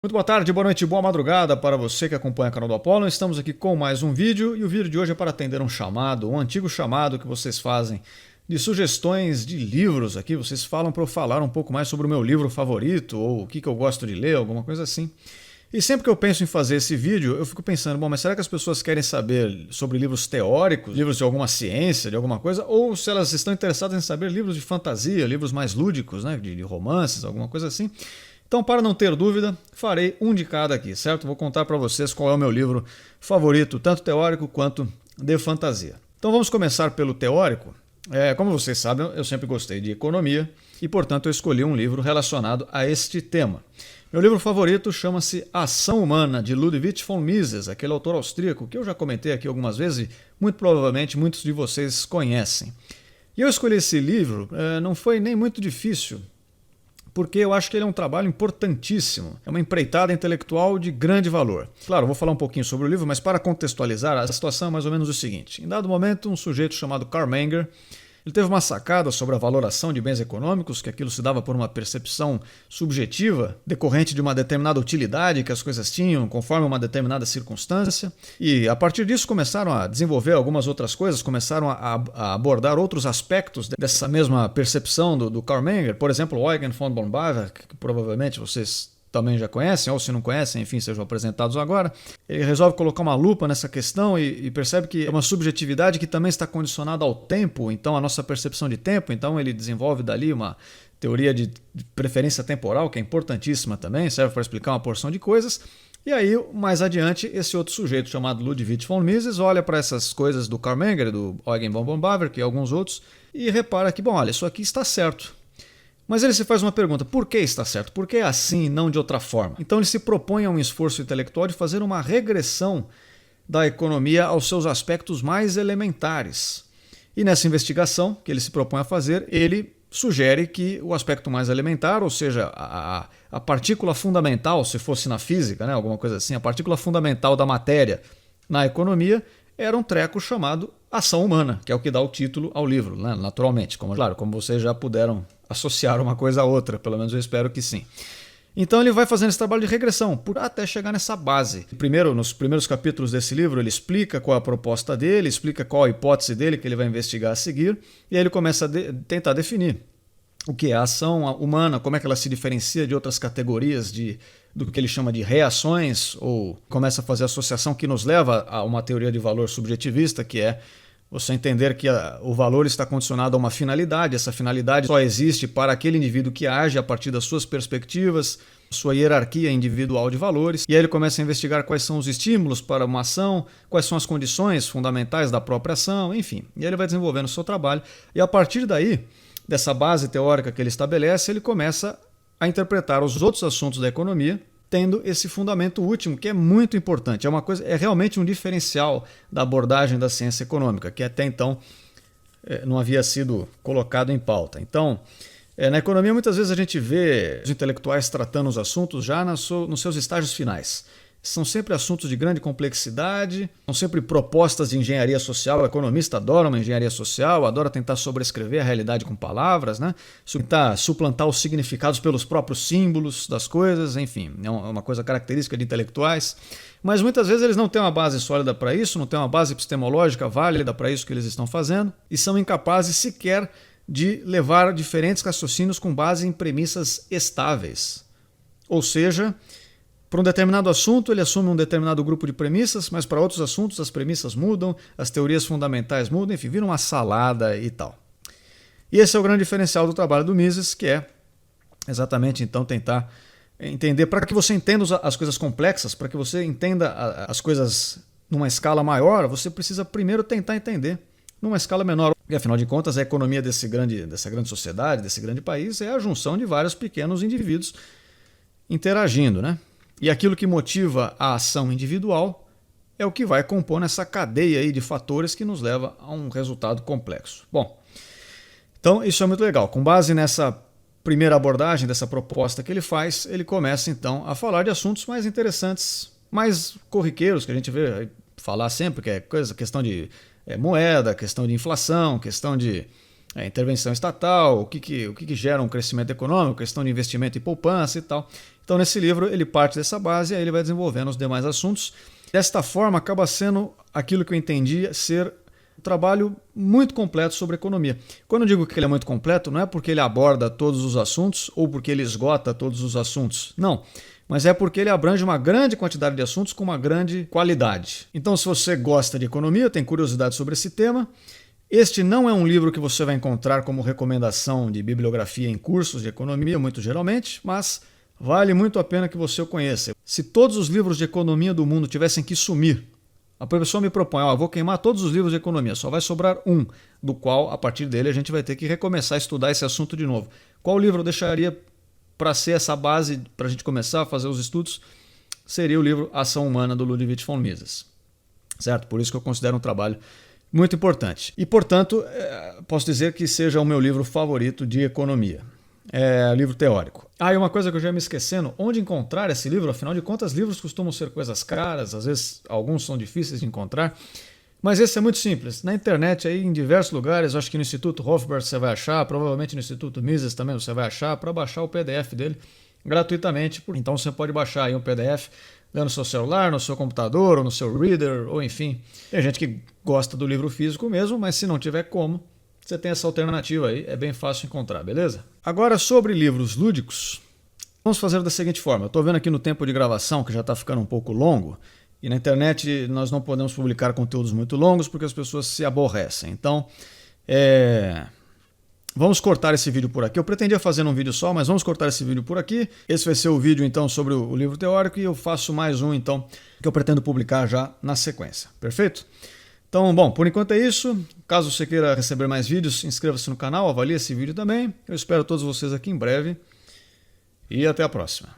Muito boa tarde, boa noite, boa madrugada para você que acompanha o canal do Apollo. Estamos aqui com mais um vídeo e o vídeo de hoje é para atender um chamado, um antigo chamado que vocês fazem de sugestões de livros aqui. Vocês falam para eu falar um pouco mais sobre o meu livro favorito ou o que eu gosto de ler, alguma coisa assim. E sempre que eu penso em fazer esse vídeo, eu fico pensando, bom, mas será que as pessoas querem saber sobre livros teóricos, livros de alguma ciência, de alguma coisa, ou se elas estão interessadas em saber livros de fantasia, livros mais lúdicos, né, de romances, alguma coisa assim? Então, para não ter dúvida, farei um de cada aqui, certo? Vou contar para vocês qual é o meu livro favorito, tanto teórico quanto de fantasia. Então vamos começar pelo teórico. Como vocês sabem, eu sempre gostei de economia e, portanto, eu escolhi um livro relacionado a este tema. Meu livro favorito chama-se Ação Humana, de Ludwig von Mises, aquele autor austríaco que eu já comentei aqui algumas vezes e muito provavelmente muitos de vocês conhecem. E eu escolhi esse livro, não foi nem muito difícil, porque eu acho que ele é um trabalho importantíssimo, é uma empreitada intelectual de grande valor. Claro, eu vou falar um pouquinho sobre o livro, mas para contextualizar, a situação é mais ou menos o seguinte. Em dado momento, um sujeito chamado Carl Menger, ele teve uma sacada sobre a valoração de bens econômicos, que aquilo se dava por uma percepção subjetiva, decorrente de uma determinada utilidade que as coisas tinham, conforme uma determinada circunstância. E a partir disso começaram a desenvolver algumas outras coisas, começaram a abordar outros aspectos dessa mesma percepção do Carl Menger. Por exemplo, Eugen von Bonhoeffer, que provavelmente vocês também já conhecem, ou se não conhecem, enfim, sejam apresentados agora. Ele resolve colocar uma lupa nessa questão e percebe que é uma subjetividade que também está condicionada ao tempo, então a nossa percepção de tempo, então ele desenvolve dali uma teoria de preferência temporal, que é importantíssima também, serve para explicar uma porção de coisas. E aí, mais adiante, esse outro sujeito chamado Ludwig von Mises olha para essas coisas do Carl Menger, do Eugen von Bonhoeffer, que alguns outros, e repara que, bom, olha, isso aqui está certo. Mas ele se faz uma pergunta, por que está certo? Por que é assim e não de outra forma? Então ele se propõe a um esforço intelectual de fazer uma regressão da economia aos seus aspectos mais elementares. E nessa investigação que ele se propõe a fazer, ele sugere que o aspecto mais elementar, ou seja, a partícula fundamental, se fosse na física, né, alguma coisa assim, a partícula fundamental da matéria na economia, era um treco chamado ação humana, que é o que dá o título ao livro, né? Naturalmente. Claro, como vocês já puderam associar uma coisa a outra, pelo menos eu espero que sim. Então ele vai fazendo esse trabalho de regressão, até chegar nessa base. Primeiro, nos primeiros capítulos desse livro, ele explica qual é a proposta dele, explica qual a hipótese dele que ele vai investigar a seguir, e aí ele começa a tentar definir o que é a ação humana, como é que ela se diferencia de outras categorias do que ele chama de reações, ou começa a fazer a associação que nos leva a uma teoria de valor subjetivista, que é você entender que o valor está condicionado a uma finalidade, essa finalidade só existe para aquele indivíduo que age a partir das suas perspectivas, sua hierarquia individual de valores, e aí ele começa a investigar quais são os estímulos para uma ação, quais são as condições fundamentais da própria ação, enfim. E aí ele vai desenvolvendo o seu trabalho, e a partir daí, dessa base teórica que ele estabelece, ele começa a interpretar os outros assuntos da economia, tendo esse fundamento último, que é muito importante. É realmente um diferencial da abordagem da ciência econômica, que até então não havia sido colocado em pauta. Então, na economia, muitas vezes a gente vê os intelectuais tratando os assuntos já nos seus estágios finais. São sempre assuntos de grande complexidade, são sempre propostas de engenharia social. O economista adora uma engenharia social, adora tentar sobrescrever a realidade com palavras, né? Tentar suplantar os significados pelos próprios símbolos das coisas, enfim, é uma coisa característica de intelectuais. Mas muitas vezes eles não têm uma base sólida para isso, não têm uma base epistemológica válida para isso que eles estão fazendo, e são incapazes sequer de levar diferentes raciocínios com base em premissas estáveis. Ou seja, para um determinado assunto, ele assume um determinado grupo de premissas, mas para outros assuntos as premissas mudam, as teorias fundamentais mudam, enfim, vira uma salada e tal. E esse é o grande diferencial do trabalho do Mises, que é exatamente então tentar entender, para que você entenda as coisas complexas, para que você entenda as coisas numa escala maior, você precisa primeiro tentar entender numa escala menor. E afinal de contas, a economia dessa grande sociedade, desse grande país, é a junção de vários pequenos indivíduos interagindo, né? E aquilo que motiva a ação individual é o que vai compor essa cadeia aí de fatores que nos leva a um resultado complexo. Bom, então isso é muito legal. Com base nessa primeira abordagem, dessa proposta que ele faz, ele começa então a falar de assuntos mais interessantes, mais corriqueiros, que a gente vê falar sempre, que é questão de moeda, questão de inflação, questão de intervenção estatal, o que gera um crescimento econômico, questão de investimento e poupança e tal. Então, nesse livro, ele parte dessa base e aí ele vai desenvolvendo os demais assuntos. Desta forma, acaba sendo aquilo que eu entendi ser um trabalho muito completo sobre economia. Quando eu digo que ele é muito completo, não é porque ele aborda todos os assuntos ou porque ele esgota todos os assuntos. Não. Mas é porque ele abrange uma grande quantidade de assuntos com uma grande qualidade. Então, se você gosta de economia, tem curiosidade sobre esse tema, este não é um livro que você vai encontrar como recomendação de bibliografia em cursos de economia, muito geralmente, mas vale muito a pena que você o conheça. Se todos os livros de economia do mundo tivessem que sumir, a pessoa me propõe, vou queimar todos os livros de economia, só vai sobrar um, do qual, a partir dele, a gente vai ter que recomeçar a estudar esse assunto de novo. Qual livro eu deixaria para ser essa base para a gente começar a fazer os estudos? Seria o livro Ação Humana, do Ludwig von Mises. Certo? Por isso que eu considero um trabalho muito importante. E, portanto, posso dizer que seja o meu livro favorito de economia. É livro teórico. E uma coisa que eu já ia me esquecendo, onde encontrar esse livro? Afinal de contas, livros costumam ser coisas caras, às vezes alguns são difíceis de encontrar, mas esse é muito simples. Na internet, aí, em diversos lugares, acho que no Instituto Hofbard você vai achar, provavelmente no Instituto Mises também você vai achar, para baixar o PDF dele gratuitamente. Então você pode baixar aí um PDF no seu celular, no seu computador, ou no seu reader, ou enfim. Tem gente que gosta do livro físico mesmo, mas se não tiver como, você tem essa alternativa aí, é bem fácil encontrar, beleza? Agora, sobre livros lúdicos, vamos fazer da seguinte forma. Eu estou vendo aqui no tempo de gravação, que já está ficando um pouco longo, e na internet nós não podemos publicar conteúdos muito longos porque as pessoas se aborrecem. Então, vamos cortar esse vídeo por aqui. Eu pretendia fazer num vídeo só, mas vamos cortar esse vídeo por aqui. Esse vai ser o vídeo, então, sobre o livro teórico, e eu faço mais um, então, que eu pretendo publicar já na sequência. Perfeito? Então, bom, por enquanto é isso. Caso você queira receber mais vídeos, inscreva-se no canal, avalie esse vídeo também. Eu espero todos vocês aqui em breve e até a próxima.